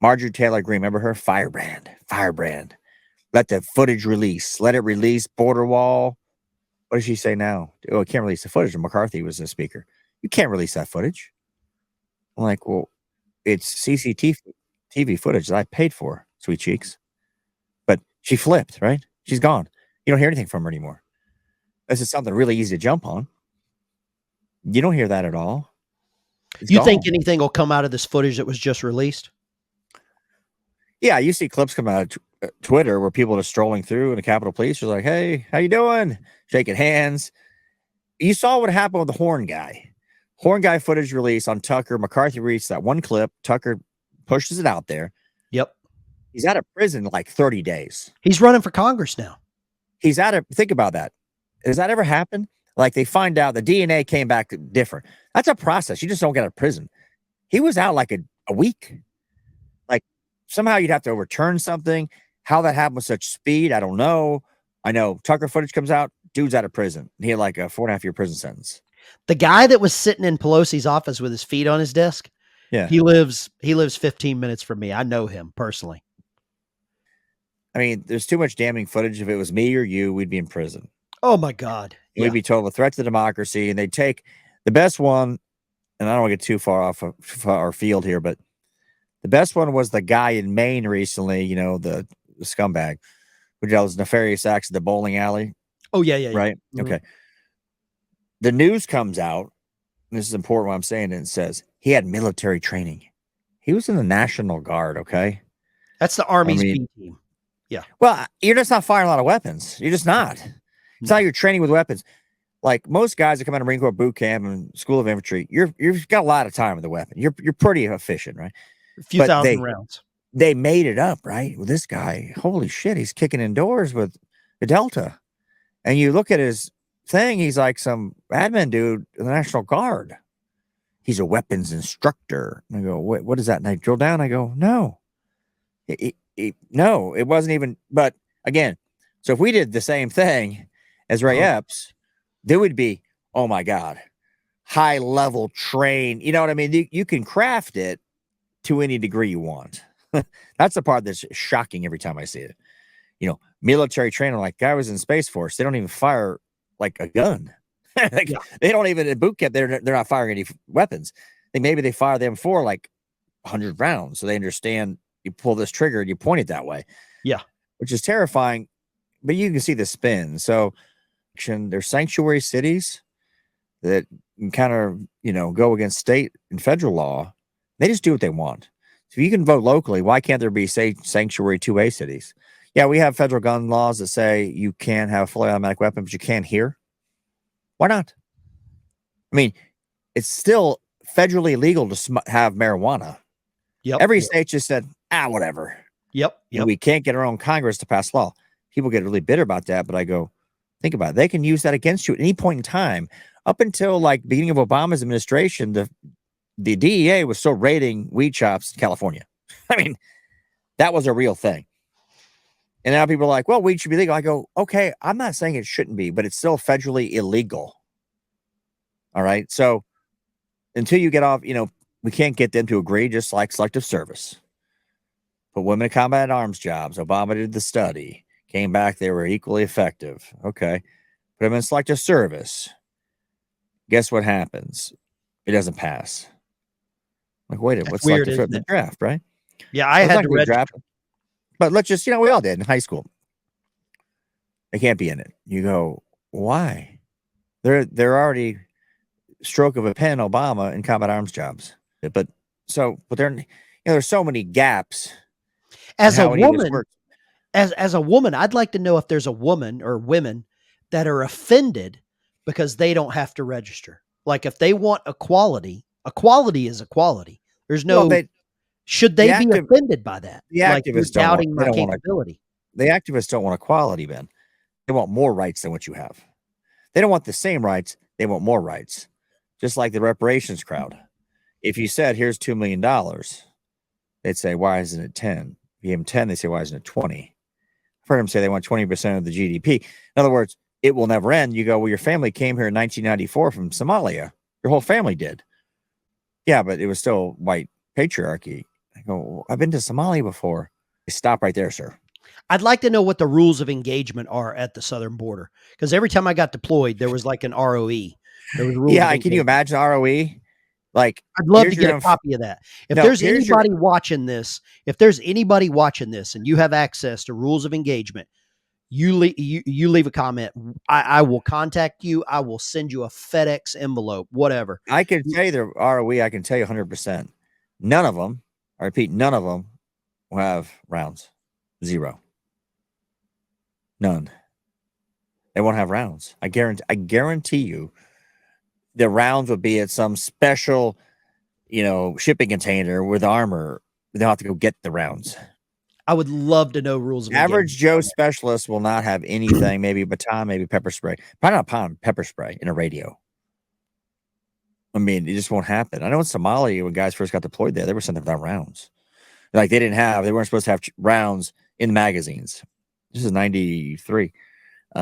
Marjorie Taylor Greene, remember her? Firebrand. Let the footage release. Let it release. Border wall. What does she say now? Oh, I can't release the footage. McCarthy was the speaker. You can't release that footage. I'm like, well, it's CCTV footage that I paid for, sweet cheeks. But she flipped, right? She's gone. You don't hear anything from her anymore. This is something really easy to jump on. You don't hear that at all. You think anything will come out of this footage that was just released? Yeah, you see clips come out of Twitter where people are strolling through and the Capitol Police are like, hey, how you doing? Shaking hands. You saw what happened with the Horn guy. Horn guy footage release on Tucker. McCarthy released that one clip. Tucker pushes it out there. Yep. He's out of prison like 30 days. He's running for Congress now. He's out of, think about that. Has that ever happened? Like they find out the DNA came back different. That's a process. You just don't get out of prison. He was out like a week. Like somehow you'd have to overturn something. How that happened with such speed, I don't know. I know Tucker footage comes out. Dude's out of prison. He had like a 4.5-year prison sentence. The guy that was sitting in Pelosi's office with his feet on his desk. Yeah. He lives 15 minutes from me. I know him personally. I mean, there's too much damning footage. If it was me or you, we'd be in prison. Oh my God. Yeah. We'd be told a threat to democracy, and they'd take the best one. And I don't want to get too far off of our field here, but the best one was the guy in Maine recently, you know, the scumbag who did those nefarious acts at the bowling alley. Oh, yeah. Right? Mm-hmm. Okay. The news comes out, and this is important what I'm saying, and it says he had military training. He was in the National Guard, okay? That's the Army's B team. Yeah. Well, you're just not firing a lot of weapons. You're just not. It's not you're training with weapons. Like most guys that come out of Marine Corps boot camp and School of Infantry, you've got a lot of time with the weapon. You're pretty efficient, right? A few thousand rounds. They made it up, right? With this guy, holy shit, he's kicking indoors with the Delta. And you look at his thing, he's like some admin dude in the National Guard. He's a weapons instructor. And I go, what is that? And I drill down. I go, no. No, it wasn't even. But again, so if we did the same thing as Ray Epps, there would be, oh my God, high level train. You know what I mean? You can craft it to any degree you want. That's the part that's shocking every time I see it. You know, military training, like guy was in Space Force. They don't even fire like a gun. They don't even at boot camp. They're not firing any weapons. Maybe they fire them for like 100 rounds. So they understand you pull this trigger and you point it that way. Yeah. Which is terrifying, but you can see the spin. So there's sanctuary cities that can kind of, you know, go against state and federal law. They just do what they want. So if you can vote locally, why can't there be, say, sanctuary 2A cities? Yeah, we have federal gun laws that say you can't have a fully automatic weapon, but you can here. Why not? I mean, it's still federally illegal to have marijuana. Yep. Every state just said, whatever. Yep. We can't get our own Congress to pass law. People get really bitter about that, but I go, think about it. They can use that against you at any point in time. Up until like the beginning of Obama's administration, the DEA was still raiding weed shops in California. I mean, that was a real thing. And now people are like, well, weed should be legal. I go, okay, I'm not saying it shouldn't be, but it's still federally illegal. All right. So until you get off, you know, we can't get them to agree, just like selective service. Put women in combat arms jobs. Obama did the study. Came back, they were equally effective. Okay. Put them in selective service. Guess what happens? It doesn't pass. Like, wait a minute, what's weird, selective the draft, right? Yeah, I had to register. But let's just, you know, we all did in high school. They can't be in it. You go, why? They're already stroke of a pen, Obama, in combat arms jobs. But they're, you know, there's so many gaps. As a woman, as a woman, I'd like to know if there's a woman or women that are offended because they don't have to register. Like if they want equality is equality. There's no. Should they be offended by that? The activists doubting my capability. The activists don't want equality, Ben. They want more rights than what you have. They don't want the same rights. They want more rights. Just like the reparations crowd. If you said, here's $2 million, they'd say, why isn't it 10? If you give them 10, they say, why isn't it 20? I've heard them say they want 20% of the GDP. In other words, it will never end. You go, well, your family came here in 1994 from Somalia. Your whole family did. Yeah, but it was still white patriarchy. I go, I've been to Somalia before. Stop right there, sir. I'd like to know what the rules of engagement are at the southern border, because every time I got deployed, there was like an ROE. There was rules. Yeah, can you imagine ROE? Like, I'd love to get a copy of that. If there's anybody watching this, and you have access to rules of engagement, you leave a comment. I will contact you. I will send you a FedEx envelope, whatever. I can tell you the ROE. I can tell you 100%. None of them, I repeat, none of them will have rounds. Zero. None. They won't have rounds. I guarantee you the rounds would be at some special, shipping container with armor. They'll have to go get the rounds. I would love to know rules of average Joe specialist will not have anything, maybe a baton, maybe pepper spray. Probably not a pound, pepper spray in a radio. I mean, it just won't happen. I know in Somalia, when guys first got deployed there, they were sent without rounds. Like they weren't supposed to have rounds in magazines. This is 93. I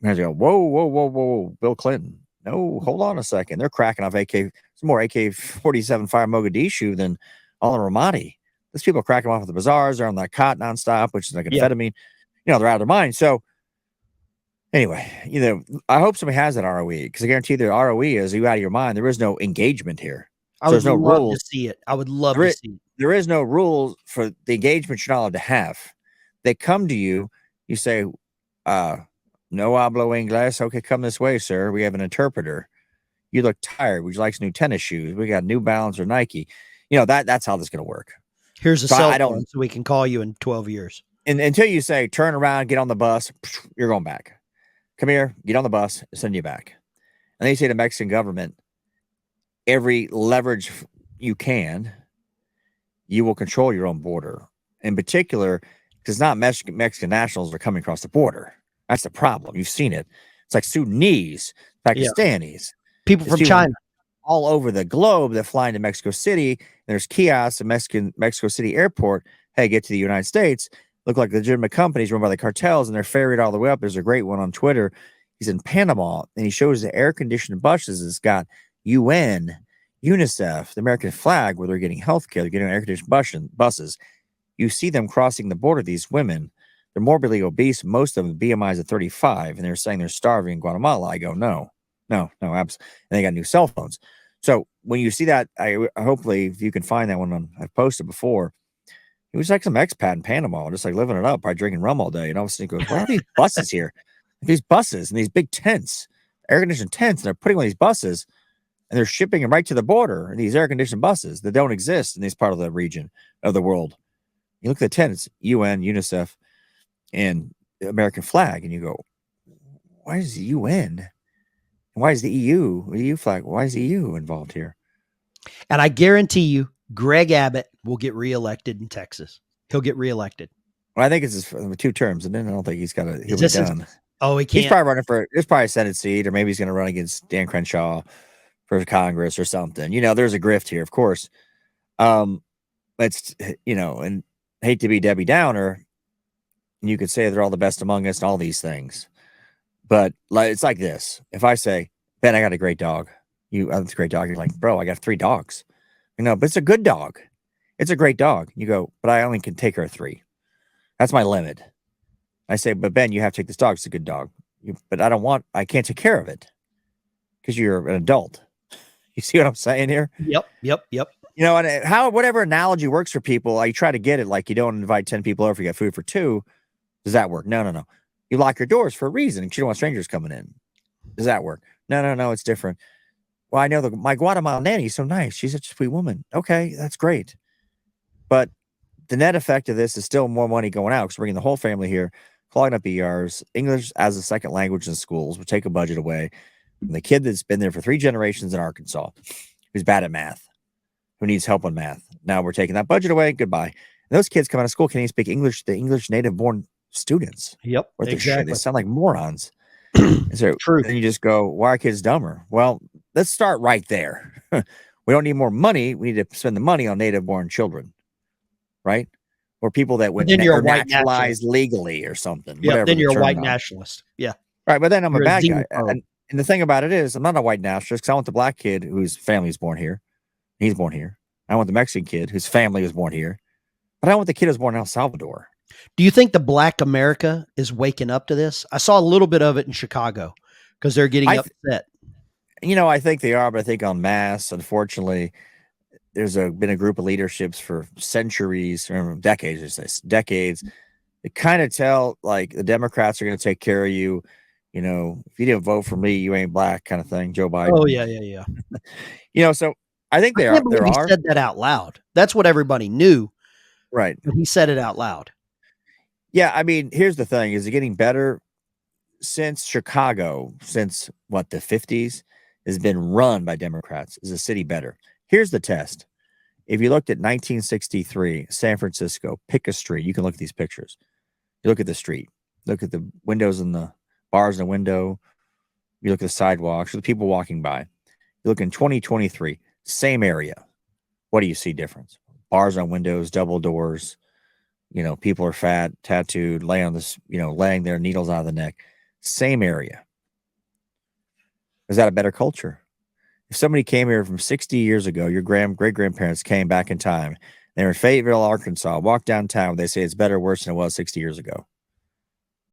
go, whoa, Bill Clinton. No, hold on a second. They're cracking off some more AK-47 fire Mogadishu than all in Ramadi. These people are cracking off at the bazaars. They're on that cot nonstop, which is like amphetamine. They're out of their mind. So anyway, I hope somebody has that ROE, because I guarantee the ROE is you out of your mind. There is no engagement here. There's no rules to see it. I would love to see it. There is no rules for the engagement you're not allowed to have. They come to you. You say, no hablo inglés. Okay, come this way, sir. We have an interpreter. You look tired. Would you like some new tennis shoes? We got New Balance or Nike. That's how this is going to work. Here's a cell phone so we can call you in 12 years. And until you say, turn around, get on the bus, you're going back. Come here, get on the bus, send you back. And they say to the Mexican government, every leverage you can, you will control your own border. In particular, because not Mexican nationals are coming across the border. That's the problem. You've seen it. It's like Sudanese, Pakistanis. People from China. All over the globe that fly into Mexico City. There's kiosks at Mexico City airport. Hey, get to the United States. Look like legitimate companies run by the cartels, and they're ferried all the way up. There's a great one on Twitter. He's in Panama, and he shows the air-conditioned buses. It's got UN, UNICEF, the American flag, where they're getting health care. They're getting air-conditioned buses. You see them crossing the border, these women. They're morbidly obese. Most of them, BMIs of 35, and they're saying they're starving in Guatemala. I go, no, absolutely. And they got new cell phones. So when you see that, hopefully if you can find that one I've posted before, it was like some expat in Panama, just like living it up, probably drinking rum all day. And all of a sudden he goes, why are these buses here? These buses and these big tents, air-conditioned tents, and they're putting on these buses and they're shipping them right to the border. And these air-conditioned buses that don't exist in this part of the region of the world. You look at the tents, UN, UNICEF, and the American flag, and you go, why is the UN? Why is the EU flag? Why is the EU involved here? And I guarantee you, Greg Abbott will get reelected in Texas. He'll get reelected. Well, I think it's his 2 terms, and then I don't think he'll be done. He can't. He's probably running there's probably a Senate seat, or maybe he's going to run against Dan Crenshaw for Congress or something. There's a grift here, of course. It's, and hate to be Debbie Downer, and you could say they're all the best among us and all these things. But it's like this. If I say, Ben, I got a great dog. That's a great dog. You're like, bro, I got 3 dogs. But it's a good dog. It's a great dog. You go, but I only can take her 3. That's my limit. I say, but Ben, you have to take this dog. It's a good dog. But I can't take care of it because you're an adult. You see what I'm saying here? Yep. And whatever analogy works for people, I try to get it. Like you don't invite 10 people over, you got food for 2. Does that work? No. You lock your doors for a reason because you don't want strangers coming in. Does that work? No, it's different. Well, I know my Guatemala nanny is so nice. She's such a sweet woman. Okay, that's great. But the net effect of this is still more money going out because we're bringing the whole family here, clogging up ERs, English as a second language in schools. We'll take a budget away from the kid that's been there for 3 generations in Arkansas, who's bad at math, who needs help on math. Now we're taking that budget away. Goodbye. And those kids come out of school can't even speak English. The English native-born students. Yep, exactly. They sound like morons. So True. Then you just go, why are kids dumber? Well, let's start right there. We don't need more money. We need to spend the money on native-born children, right? Or people that would naturalized legally or something. Yeah, whatever then you're a white nationalist. Yeah. Right, but then I'm a bad guy. And the thing about it is, I'm not a white nationalist because I want the black kid whose family's born here. He's born here. I want the Mexican kid whose family was born here, but I want the kid who's born in El Salvador. Do you think the Black America is waking up to this? I saw a little bit of it in Chicago because they're getting upset. I think they are, but I think en masse, unfortunately, there's been a group of leaderships for centuries, or decades, decades. They kind of tell like the Democrats are going to take care of you. If you didn't vote for me, you ain't black, kind of thing. Joe Biden. Oh yeah. So I think there he are. said that out loud. That's what everybody knew, right? But he said it out loud. Yeah, I mean, here's the thing: is it getting better since Chicago? Since what, the 50s has been run by Democrats? Is the city better? Here's the test. If you looked at 1963, San Francisco, pick a street. You can look at these pictures. You look at the street. Look at the windows and the bars in the window. You look at the sidewalks, the people walking by. You look in 2023, same area. What do you see difference? Bars on windows, double doors. People are fat, tattooed, laying on this, laying their needles out of the neck. Same area. Is that a better culture? If somebody came here from 60 years ago, your great-grandparents came back in time, they're in Fayetteville, Arkansas, walk downtown, they say it's better or worse than it was 60 years ago.